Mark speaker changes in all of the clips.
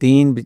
Speaker 1: 3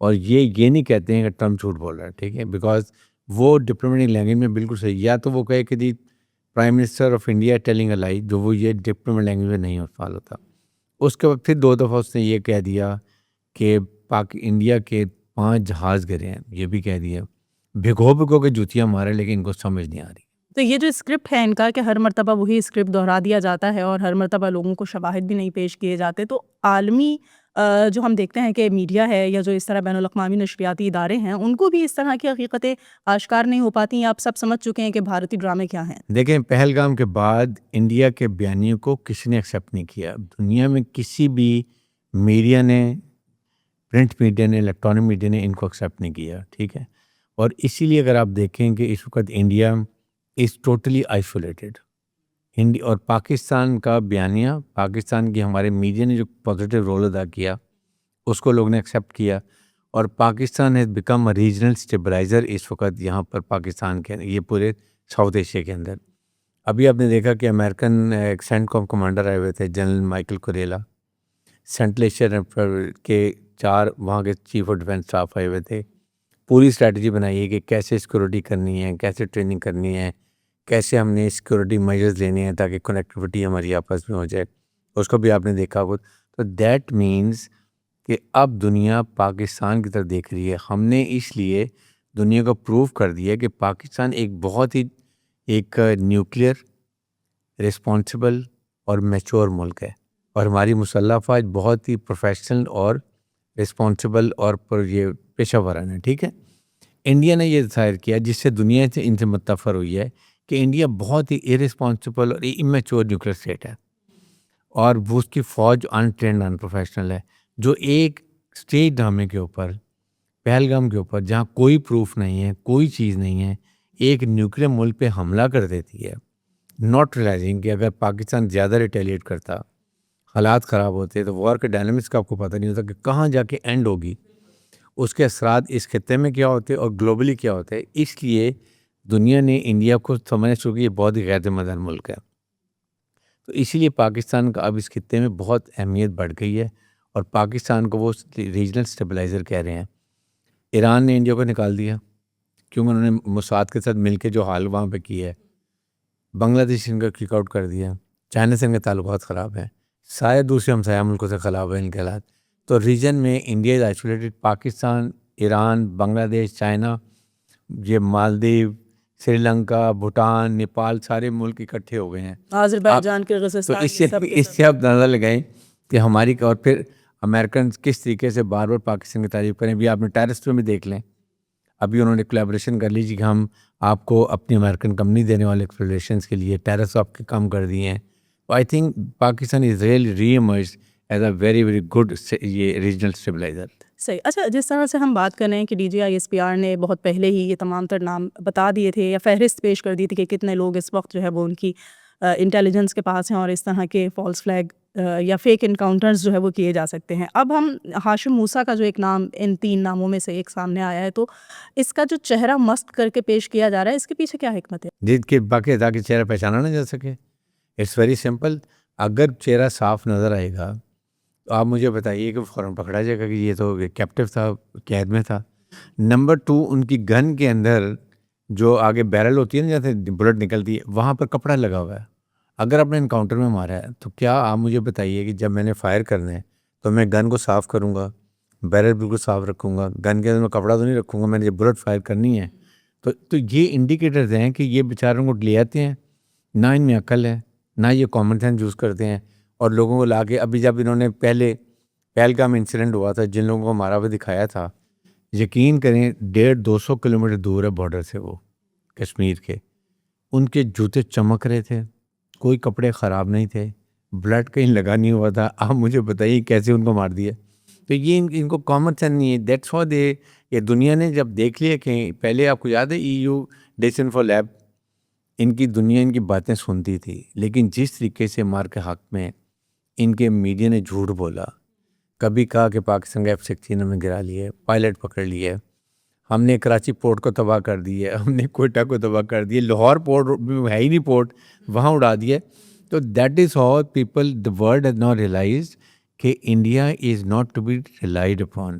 Speaker 1: اور یہ نہیں کہتے ہیں کہ ٹرمپ جھوٹ بول رہا ہے, ٹھیک ہے, بیکاز وہ ڈپلومیٹک لینگویج میں بالکل صحیح, یا تو وہ کہے کہ the prime minister of India telling a لائی, جو وہ یہ ڈپلومیٹک لینگویج میں نہیں فعال ہوتا. اس کے بعد پھر 2 دفعہ اس نے یہ کہہ دیا کہ انڈیا کے 5 جہاز گرے ہیں, یہ بھی کہہ دیا, بھگو کے جوتیاں مارے, لیکن ان کو سمجھ نہیں آ رہی.
Speaker 2: تو یہ جو اسکرپٹ ہے ان کا کہ ہر مرتبہ وہی اسکرپٹ دہرا دیا جاتا ہے اور ہر مرتبہ لوگوں کو شواہد بھی نہیں پیش کیے جاتے, تو عالمی جو ہم دیکھتے ہیں کہ میڈیا ہے یا جو اس طرح بین الاقوامی نشریاتی ادارے ہیں, ان کو بھی اس طرح کی حقیقتیں آشکار نہیں ہو پاتی. آپ سب سمجھ چکے ہیں کہ بھارتی ڈرامے کیا ہیں.
Speaker 1: دیکھیں, پہلگام کے بعد انڈیا کے بیانیوں کو کسی نے ایکسیپٹ نہیں کیا. دنیا میں کسی بھی میڈیا نے, پرنٹ میڈیا نے, الیکٹرانک میڈیا نے ان کو ایکسیپٹ نہیں کیا, ٹھیک ہے. اور اسی لیے اگر آپ دیکھیں کہ اس وقت انڈیا از ٹوٹلی آئسولیٹڈ. اور پاکستان کا بیانیہ, پاکستان کی ہمارے میڈیا نے جو پازیٹیو رول ادا کیا اس کو لوگ نے ایکسیپٹ کیا, اور Pakistan has become a regional stabilizer اس وقت یہاں پر پاکستان کے, یہ پورے ساؤتھ ایشیا کے اندر. ابھی آپ نے دیکھا کہ امریکن ایک سینٹ کام کمانڈر آئے ہوئے تھے, general Michael Kurilla, central Asia کے 4 وہاں کے چیف آف ڈیفینس اسٹاف آئے ہوئے تھے. پوری اسٹریٹجی بنائی ہے کہ کیسے سیکورٹی کرنی ہے, کیسے ٹریننگ کرنی ہے, کیسے ہم نے سیکورٹی میجرز لینے ہیں تاکہ کنیکٹیوٹی ہماری آپس میں ہو جائے. اس کو بھی آپ نے دیکھا ہو. تو دیٹ مینس کہ اب دنیا پاکستان کی طرف دیکھ رہی ہے. ہم نے اس لیے دنیا کو پروو کر دیا کہ پاکستان ایک بہت ہی ایک نیوکلیئر, رسپانسبل اور میچور ملک ہے, اور ہماری مسلح افواج بہت ہی پروفیشنل اور رسپانسبل اور یہ پیشہ ورانہ ہے, ٹھیک ہے. انڈیا نے یہ ظاہر کیا جس سے دنیا سے ان سے متفر ہوئی ہے کہ انڈیا بہت ہی ارسپانسبل اور امیچور نیوکلیئر اسٹیٹ ہے, اور وہ اس کی فوج انٹرینڈ ان پروفیشنل ہے, جو ایک اسٹیج ڈرامے کے اوپر, پہلگام کے اوپر, جہاں کوئی پروف نہیں ہے, کوئی چیز نہیں ہے, ایک نیوکلیئر ملک پہ حملہ کر دیتی ہے, ناٹ ریلائزنگ کہ اگر پاکستان زیادہ ریٹیلیٹ کرتا, حالات خراب ہوتے, تو وار کے ڈائنامکس کا آپ کو پتہ نہیں ہوتا کہ کہاں جا کے اینڈ ہوگی, اس کے اثرات اس خطے میں کیا ہوتے اور گلوبلی کیا ہوتے ہیں. اس لیے دنیا نے انڈیا کو سمجھنا شروع کیا, یہ بہت ہی غیر ذمہ دار ملک ہے. تو اسی لیے پاکستان کا اب اس خطے میں بہت اہمیت بڑھ گئی ہے, اور پاکستان کو وہ ریجنل اسٹیبلائزر کہہ رہے ہیں. ایران نے انڈیا کو نکال دیا کیونکہ انہوں نے موساد کے ساتھ مل کے جو حال وہاں پہ کی ہے. بنگلہ دیش ان کا کک آؤٹ کر دیا. چائنا سے ان کے تعلقات خراب ہیں, سارے دوسرے ہمسایہ ملکوں سے خراب ہیں ان کے حالات. تو ریجن میں India is isolated. Pakistan, Iran, Bangladesh, China, یہ مالدیو, سری لنکا, بھوٹان, نیپال, سارے ملک اکٹھے ہو گئے ہیں.
Speaker 2: آذربائیجان کے
Speaker 1: تو اس سے آپ اندازہ لگائیں کہ ہماری, اور پھر امریکن کس طریقے سے بار بار پاکستان کی تعریف کریں. بھی آپ نے ٹیررسٹ میں بھی دیکھ لیں, ابھی انہوں نے کولیبریشن کر لیجیے کہ ہم آپ کو اپنی امریکن کمپنی دینے والے ایکسپلوریشنس کے لیے ٹیررس آپ کے کم کر دیے ہیں. I think Pakistan is really re-emerged as a very very good یہ ریجنل اسٹیبلائزر.
Speaker 2: صحیح. اچھا, جس طرح سے ہم بات کر رہے ہیں کہ DGISPR نے بہت پہلے ہی یہ تمام تر نام بتا دیے تھے یا فہرست پیش کر دی تھی کہ کتنے لوگ اس وقت جو ہے وہ ان کی انٹیلیجنس کے پاس ہیں اور اس طرح کے فالس فلیگ یا فیک انکاؤنٹرز جو ہے وہ کیے جا سکتے ہیں. اب ہم ہاشم موسیٰ کا جو ایک نام ان 3 ناموں میں سے ایک سامنے آیا ہے, تو اس کا جو چہرہ مست کر کے پیش کیا جا رہا ہے, اس کے پیچھے کیا حکمت ہے؟
Speaker 1: جس کے باقی تاکہ چہرہ پہچانا نہ جا سکے. It's very simple. اگر چہرہ صاف نظر آئے گا تو آپ مجھے بتائیے کہ فوراً پکڑا جائے گا کہ یہ تو کیپٹیو تھا, قید میں تھا. نمبر 2, ان کی گن کے اندر جو آگے بیرل ہوتی ہے نا, جیسے بلٹ نکلتی ہے, وہاں پر کپڑا لگا ہوا ہے. اگر آپ نے انکاؤنٹر میں مارا ہے تو کیا آپ مجھے بتائیے کہ جب میں نے فائر کرنا ہے تو میں گن کو صاف کروں گا, بیرل بالکل صاف رکھوں گا, گن کے اندر میں کپڑا تو نہیں رکھوں گا, میں نے جب بلٹ فائر کرنی ہے. تو یہ انڈیکیٹرز ہیں کہ یہ بیچاروں کو لے آتے ہیں, نہ ان میں عقل ہے, نہ یہ کامن سینس یوز کرتے ہیں, اور لوگوں کو لا کے, ابھی جب انہوں نے پہلگام انسیڈنٹ ہوا تھا, جن لوگوں کو مارا ہوا دکھایا تھا, یقین کریں 150-200 کلومیٹر دور ہے بارڈر سے وہ کشمیر کے, ان کے جوتے چمک رہے تھے, کوئی کپڑے خراب نہیں تھے, بلڈ کہیں لگا نہیں ہوا تھا. آپ مجھے بتائیے کیسے ان کو مار دیا. تو یہ ان کو کامن سینس نہیں ہے. دیٹس وائی یہ دنیا نے جب دیکھ لیا کہ پہلے آپ کو یاد ہے EU ڈیسن فور لیب, ان کی دنیا ان کی باتیں سنتی تھی, لیکن جس طریقے سے مار کے حق میں ان کے میڈیا نے جھوٹ بولا, کبھی کہا کہ پاکستان کا F-16 میں گرا لیے, پائلٹ پکڑ لیے, ہم نے کراچی پورٹ کو تباہ کر دیے, ہم نے کوئٹہ کو تباہ کر دیے, لاہور پورٹ ہے ہی نہیں پورٹ, وہاں اڑا دیے. تو that is how people, the world has not realized کہ India is not to be relied upon.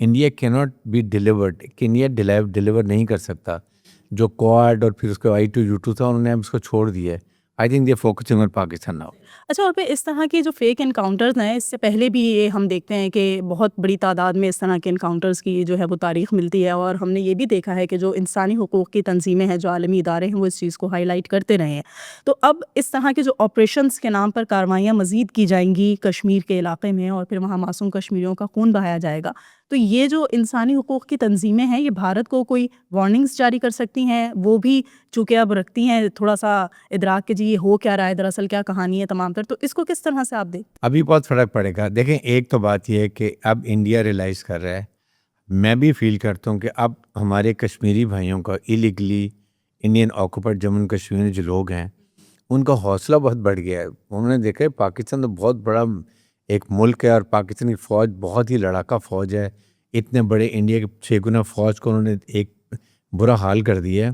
Speaker 1: India کی ناٹ بی ڈیلیورڈ، کہ انڈیا ڈیلیور نہیں کر سکتا. جو کوآڈ اور پھر اس کے I2U2 تھا انہوں نے اب اس کو چھوڑ دیا ہے. I think they focusing on Pakistan now.
Speaker 2: اچھا، اور پھر اس طرح کے جو فیک انکاؤنٹرز ہیں، اس سے پہلے بھی یہ ہم دیکھتے ہیں کہ بہت بڑی تعداد میں اس طرح کے انکاؤنٹرز کی جو ہے وہ تاریخ ملتی ہے، اور ہم نے یہ بھی دیکھا ہے کہ جو انسانی حقوق کی تنظیمیں ہیں، جو عالمی ادارے ہیں، وہ اس چیز کو ہائی لائٹ کرتے رہے ہیں. تو اب اس طرح کے جو آپریشنز کے نام پر کارروائیاں مزید کی جائیں گی کشمیر کے علاقے میں، اور پھر وہاں معصوم کشمیریوں کا خون بہایا جائے گا، تو یہ جو انسانی حقوق کی تنظیمیں ہیں، یہ بھارت کو کوئی وارننگز جاری کر سکتی ہیں؟ وہ بھی چونکہ اب رکھتی ہیں تھوڑا سا ادراک کہ جی یہ ہو کیا رہا ہے، دراصل کیا کہانی ہے تمام تر، تو اس کو کس طرح سے آپ دیکھتے
Speaker 1: ابھی بہت فرق پڑے گا. دیکھیں، ایک تو بات یہ ہے کہ اب انڈیا ریئلائز کر رہا ہے، میں بھی فیل کرتا ہوں کہ اب ہمارے کشمیری بھائیوں کا ایلیگلی انڈین آکوپائڈ جموں کشمیر جو لوگ ہیں ان کا حوصلہ بہت بڑھ گیا ہے. انہوں نے دیکھا ہے پاکستان تو بہت بڑا ایک ملک ہے، اور پاکستان کی فوج بہت ہی لڑاکا فوج ہے. اتنے بڑے انڈیا کے 6 گنا فوج کو انہوں نے ایک برا حال کر دیا ہے.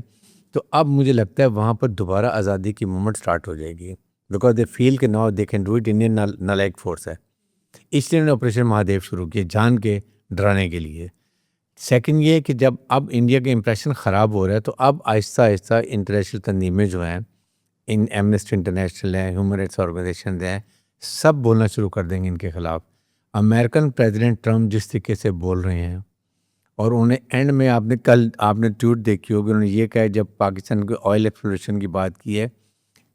Speaker 1: تو اب مجھے لگتا ہے وہاں پر دوبارہ آزادی کی موومنٹ سٹارٹ ہو جائے گی، بیکاز دے فیل کہ now they can do it. Indian نالائق فورس ہے، اس لیے انہوں نے آپریشن مہادیو شروع کیا جان کے ڈرانے کے لیے. سیکنڈ یہ کہ جب اب انڈیا کا امپریشن خراب ہو رہا ہے تو اب آہستہ آہستہ انٹرنیشنل تنظیمیں جو ہیں، ان ایمنسٹی انٹرنیشنل ہیں، ہیومن رائٹس آرگنائزیشنز ہیں، سب بولنا شروع کر دیں گے ان کے خلاف. امریکن پریزیڈنٹ ٹرمپ جس طریقے سے بول رہے ہیں، اور انہوں نے اینڈ میں آپ نے ٹویٹ دیکھی ہوگی، انہوں نے یہ کہا جب پاکستان کے آئل ایکسپلوریشن کی بات کی ہے،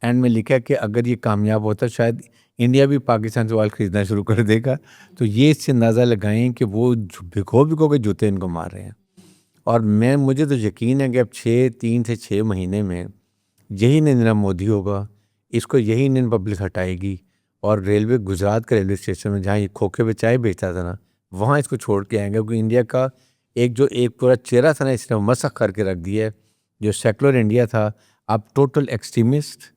Speaker 1: اینڈ میں لکھا کہ اگر یہ کامیاب ہوتا شاید انڈیا بھی پاکستان سے آئل خریدنا شروع کر دے گا. تو یہ اس سے اندازہ لگائیں کہ وہ بھگو کے جوتے ان کو مار رہے ہیں. اور مجھے تو یقین ہے کہ اب 3 سے 6 مہینے میں یہی نریندر مودی ہوگا، اس کو یہی انڈین پبلک ہٹائے گی، اور ریلوے گجرات کا ریلوے اسٹیشن میں جہاں یہ کھوکھے پہ چائے بیچتا تھا نا، وہاں اس کو چھوڑ کے آئیں گے. کیونکہ انڈیا کا ایک پورا چہرہ تھا نا، اس نے مسخ کر کے رکھ دیا ہے. جو سیکولر انڈیا تھا اب ٹوٹل ایکسٹریمسٹ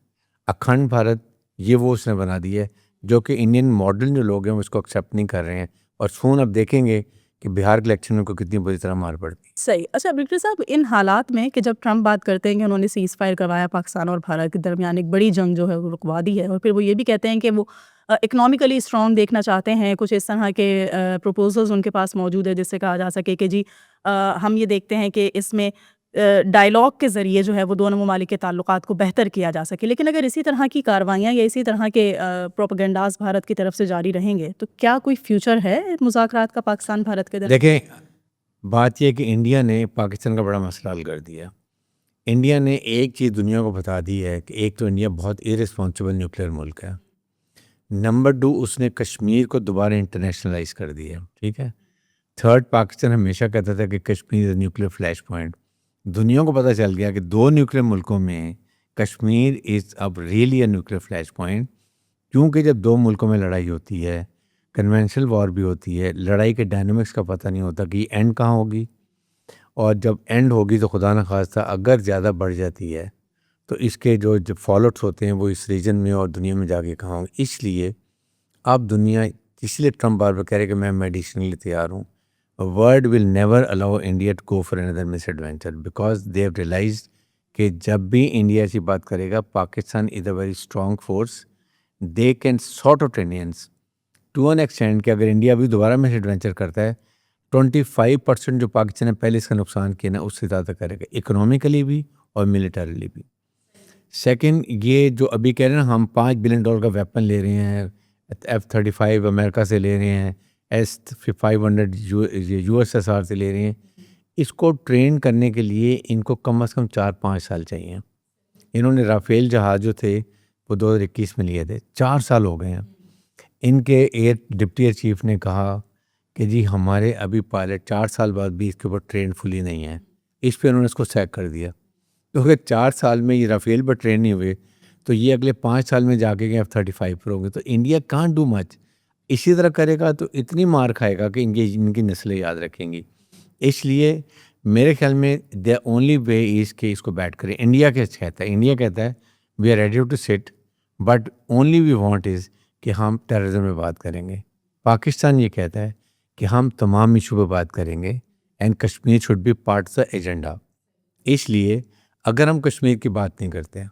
Speaker 1: اکھنڈ بھارت، یہ وہ اس نے بنا دی ہے، جو کہ انڈین ماڈرن جو لوگ ہیں وہ اس کو ایکسیپٹ نہیں کر رہے ہیں. اور سون اب دیکھیں گے کہ بہار کے الیکشن میں کو کتنی بری طرح مار پڑتی.
Speaker 2: صحیح. اچھا بلکہ صاحب، ان حالات میں کہ جب ٹرمپ بات کرتے ہیں کہ انہوں نے سیز فائر کروایا پاکستان اور بھارت کے درمیان، ایک بڑی جنگ جو ہے وہ رکوا دی ہے، اور پھر وہ یہ بھی کہتے ہیں کہ وہ اکنامکلی اسٹرانگ دیکھنا چاہتے ہیں، کچھ اس طرح کے پروپوزلز ان کے پاس موجود ہے جس سے کہا جا سکے کہ جی ہم یہ دیکھتے ہیں کہ اس میں ڈائلاگ کے ذریعے جو ہے وہ دونوں ممالک کے تعلقات کو بہتر کیا جا سکے. لیکن اگر اسی طرح کی کارروائیاں یا اسی طرح کے پروپیگنڈاز بھارت کی طرف سے جاری رہیں گے تو کیا کوئی فیوچر ہے مذاکرات کا پاکستان بھارت کے درمیان؟
Speaker 1: دیکھیں، بات یہ ہے کہ انڈیا نے پاکستان کا بڑا مسئلہ حل کر دیا. انڈیا نے ایک چیز دنیا کو بتا دی ہے کہ ایک تو انڈیا بہت ارسپانسبل نیوکلیئر ملک ہے. نمبر 2، اس نے کشمیر کو دوبارہ انٹرنیشنلائز کر دیا. ٹھیک ہے. تھرڈ، پاکستان ہمیشہ کہتا تھا کہ کشمیر از نیوکلیئر فلیش پوائنٹ. دنیا کو پتہ چل گیا کہ 2 نیوکلیئر ملکوں میں Kashmir is uh really a nuclear flashpoint. کیونکہ جب 2 ملکوں میں لڑائی ہوتی ہے، کنونشنل وار بھی ہوتی ہے، لڑائی کے ڈائنامکس کا پتہ نہیں ہوتا کہ یہ اینڈ کہاں ہوگی، اور جب اینڈ ہوگی تو خدا نخواستہ اگر زیادہ بڑھ جاتی ہے تو اس کے جو فالوٹس ہوتے ہیں وہ اس ریجن میں اور دنیا میں جا کے کہاں ہوں. اس لیے اب دنیا، اس لیے ٹرمپ بار بار کہہ رہے کہ میں میڈیسنلی تیار ہوں. World will never allow India to go for another misadventure, because they have realized کہ جب بھی انڈیا ایسی بات کرے گا، Pakistan is a very strong force, they can sort out Indians to an extent کہ اگر انڈیا بھی دوبارہ مس ایڈونچر کرتا ہے 25% جو پاکستان نے پہلے اس کا نقصان کیا نا اس سے زیادہ کرے گا، اکنامیکلی بھی اور ملیٹریلی بھی. سیکنڈ، یہ جو ابھی کہہ رہے ہیں نا ہم $5 بلین کا ویپن لے رہے ہیں، F-35 امریکہ سے لے رہے ہیں، S-500 USSR سے لے رہے ہیں، اس کو ٹرین کرنے کے لیے ان کو کم از کم 4-5 سال چاہیے. انہوں نے رافیل جہاز جو تھے وہ 2021 میں لیے تھے، 4 سال ہو گئے ہیں. ان کے ڈپٹی ایئر چیف نے کہا کہ جی ہمارے ابھی پائلٹ 4 سال بعد بھی اس کے اوپر ٹرین فلی نہیں ہے. اس پہ انہوں نے اس کو سیک کر دیا. تو اگر 4 سال میں یہ رافیل پر ٹرین نہیں ہوئے تو یہ اگلے 5 سال میں جا کے F-35 پر ہوں گے. تو انڈیا کانٹ ڈو مچ. اسی طرح کرے گا تو اتنی مار کھائے گا کہ ان کی نسلیں یاد رکھیں گی. اس لیے میرے خیال میں دا اونلی وے از کہ اس کو بیٹ کریں. انڈیا کہتا ہے we are ready to sit but only we want is کہ ہم ٹیررزم میں بات کریں گے. پاکستان یہ کہتا ہے کہ ہم تمام ایشو پہ بات کریں گے and Kashmir should be part of the agenda. اس لیے اگر ہم کشمیر کی بات نہیں کرتے ہیں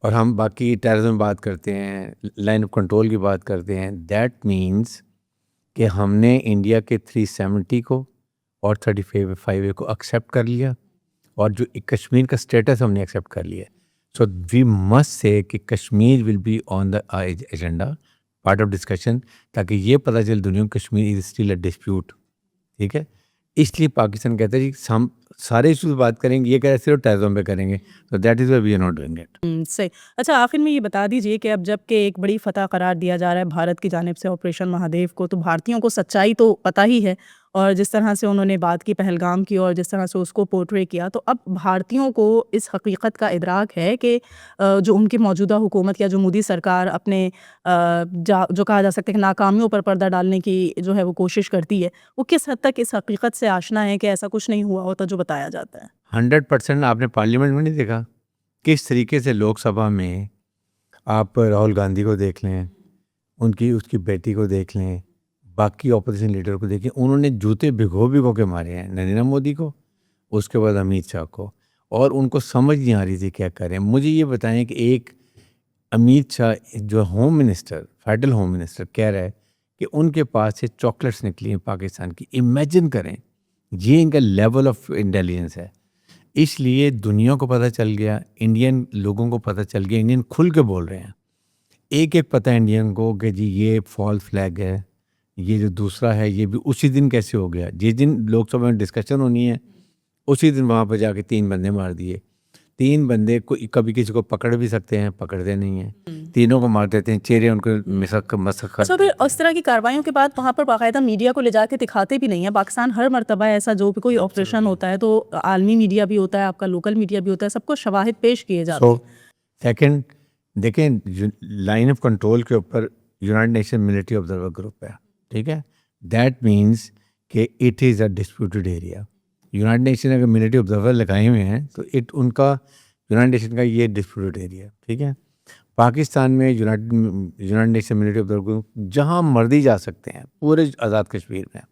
Speaker 1: اور ہم باقی ٹیررزم بات کرتے ہیں، لائن آف کنٹرول کی بات کرتے ہیں، دیٹ مینس کہ ہم نے انڈیا کے 370 کو اور 35A کو ایکسیپٹ کر لیا اور جو کشمیر کا اسٹیٹس ہم نے ایکسیپٹ کر لیا. سو وی مسٹ سے کہ Kashmir will be on the agenda part of discussion, تاکہ یہ پتہ چل دنیا کو Kashmir is still a dispute. ٹھیک ہے, اس لیے پاکستان کہتا ہے جی ہم سارے ایشوز بات کریں گے, یہ کہہ رہے صرف ٹیررزم پہ کریں گے. تو that is why we are not doing it.
Speaker 2: صحیح. اچھا آخر میں یہ بتا دیجیے کہ اب جب کہ ایک بڑی فتح قرار دیا جا رہا ہے بھارت کی جانب سے آپریشن مہادیو کو, تو بھارتیوں کو سچائی تو پتہ ہی ہے, اور جس طرح سے انہوں نے بات کی پہلگام کی اور جس طرح سے اس کو پورٹرے کیا, تو اب بھارتیوں کو اس حقیقت کا ادراک ہے کہ جو ان کی موجودہ حکومت یا جو مودی سرکار اپنے جو کہا جا سکتا ہے کہ ناکامیوں پر پردہ ڈالنے کی جو ہے وہ کوشش کرتی ہے, وہ کس حد تک اس حقیقت سے آشنا ہے کہ ایسا کچھ نہیں ہوا ہوتا جو بتایا جاتا ہے.
Speaker 1: 100% آپ نے پارلیمنٹ میں نہیں دیکھا کس طریقے سے لوک سبھا میں آپ راہل گاندھی کو دیکھ لیں, اس کی بیٹی کو دیکھ لیں, باقی اپوزیشن لیڈر کو دیکھیں, انہوں نے جوتے بھگو کے مارے ہیں نریندر مودی کو, اس کے بعد امیت شاہ کو, اور ان کو سمجھ نہیں آ رہی تھی کیا کریں. مجھے یہ بتائیں کہ ایک امیت شاہ جو home minister, federal home minister, کہہ رہا ہے کہ ان کے پاس سے چاکلیٹس نکلی ہیں پاکستان کی. امیجن کریں, یہ ان کا لیول آف انٹیلیجنس ہے. اس لیے دنیا کو پتہ چل گیا, انڈین لوگوں کو پتہ چل گیا, انڈین کھل کے بول رہے ہیں, ایک پتہ انڈین کو کہ جی یہ فالس فلیگ ہے, یہ جو دوسرا ہے یہ بھی اسی دن کیسے ہو گیا. جس دن لوک سبھا میں ڈسکشن ہونی ہے اسی دن وہاں پہ جا کے 3 بندے مار دیے. 3 بندے کو کبھی کسی کو پکڑ بھی سکتے ہیں, پکڑتے نہیں ہیں, تینوں کو مار دیتے ہیں, چہرے ان کو مسخ.
Speaker 2: اچھا پھر اس طرح کی کارروائیوں کے بعد وہاں پر باقاعدہ میڈیا کو لے جا کے دکھاتے بھی نہیں ہیں. پاکستان ہر مرتبہ ایسا جو بھی کوئی آپریشن ہوتا ہے تو عالمی میڈیا بھی ہوتا ہے, آپ کا لوکل میڈیا بھی ہوتا ہے, سب کو شواہد پیش کیے جاتے ہیں.
Speaker 1: سیکنڈ دیکھیں, لائن آف کنٹرول کے اوپر United nation military observer group ہے, ٹھیک ہے, دیٹ مینس کہ it is a disputed area. United nation اگر ملٹری آبزرور لگائے ہوئے ہیں تو ان کا یونائٹڈ نیشن کا یہ ڈسپیوٹیڈ ایریا, ٹھیک ہے. پاکستان میں United nation military observer group جہاں مرضی جا سکتے ہیں پورے آزاد کشمیر میں,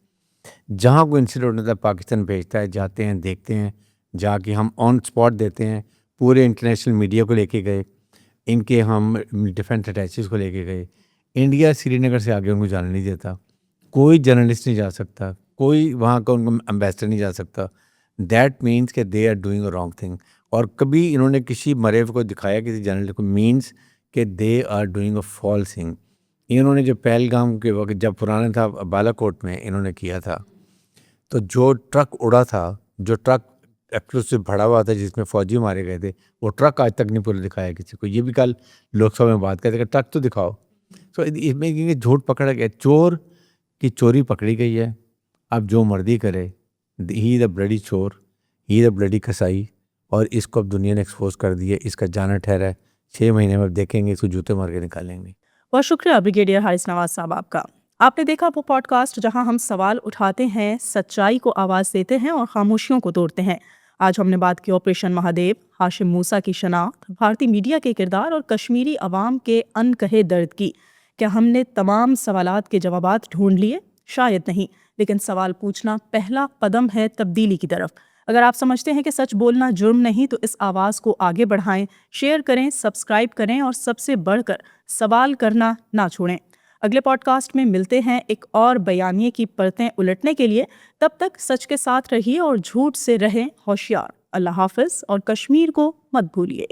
Speaker 1: جہاں کوئی انسیڈنٹ ہوتا ہے پاکستان بھیجتا ہے, جاتے ہیں, دیکھتے ہیں, جا کے ہم آن اسپاٹ دیتے ہیں. پورے انٹرنیشنل میڈیا کو لے کے گئے, ان کے ہم ڈیفینس اٹیچیز کو لے کے گئے. انڈیا سری نگر سے آگے ان کو جانے نہیں دیتا, کوئی جرنلسٹ نہیں جا سکتا, کوئی وہاں کا ان کو امبیسڈر نہیں جا سکتا. دیٹ مینس کہ they are doing a wrong thing. اور کبھی انہوں نے کسی مرے کو دکھایا کسی جرنلسٹ کو, مینس کہ they are doing a false thing. انہوں نے جو پہلگام کے وقت جب پرانا تھا بالا کوٹ میں انہوں نے کیا تھا, تو جو ٹرک اڑا تھا, جو ٹرک ایکسپلوسو بھرا ہوا تھا جس میں فوجی مارے گئے تھے, وہ ٹرک آج تک نہیں پورے دکھایا کسی کو. یہ بھی کل لوک سبھا میں بات کرتے کہ ٹرک تو دکھاؤ. سو اس میں جھوٹ پکڑا گیا, چور کی چوری پکڑی گئی ہے, اب جو مرضی کرے, ہی دا بلڈی چور, ہی دا بلڈی کسائی, اور اس کو اب دنیا نے ایکسپوز کر دیا. اس کا جانا ٹھہرا ہے, 6 مہینے میں اب دیکھیں گے اس کو جوتے مار کے نکالیں گے.
Speaker 2: بہت شکریہ بریگیڈیئر حارث نواز صاحب آپ کا. آپ نے دیکھا وہ پوڈ کاسٹ جہاں ہم سوال اٹھاتے ہیں, سچائی کو آواز دیتے ہیں اور خاموشیوں کو توڑتے ہیں. آج ہم نے بات کی آپریشن مہادیو, ہاشم موسیٰ کی شناخت, بھارتی میڈیا کے کردار اور کشمیری عوام کے ان کہے درد کی. کیا ہم نے تمام سوالات کے جوابات ڈھونڈ لیے؟ شاید نہیں, لیکن سوال پوچھنا پہلا قدم ہے تبدیلی کی طرف. اگر آپ سمجھتے ہیں کہ سچ بولنا جرم نہیں تو اس آواز کو آگے بڑھائیں, شیئر کریں, سبسکرائب کریں اور سب سے بڑھ کر سوال کرنا نہ چھوڑیں. اگلے پوڈ کاسٹ میں ملتے ہیں ایک اور بیانیے کی پرتیں الٹنے کے لیے. تب تک سچ کے ساتھ رہیے اور جھوٹ سے رہیں ہوشیار. اللہ حافظ, اور کشمیر کو مت بھولیے.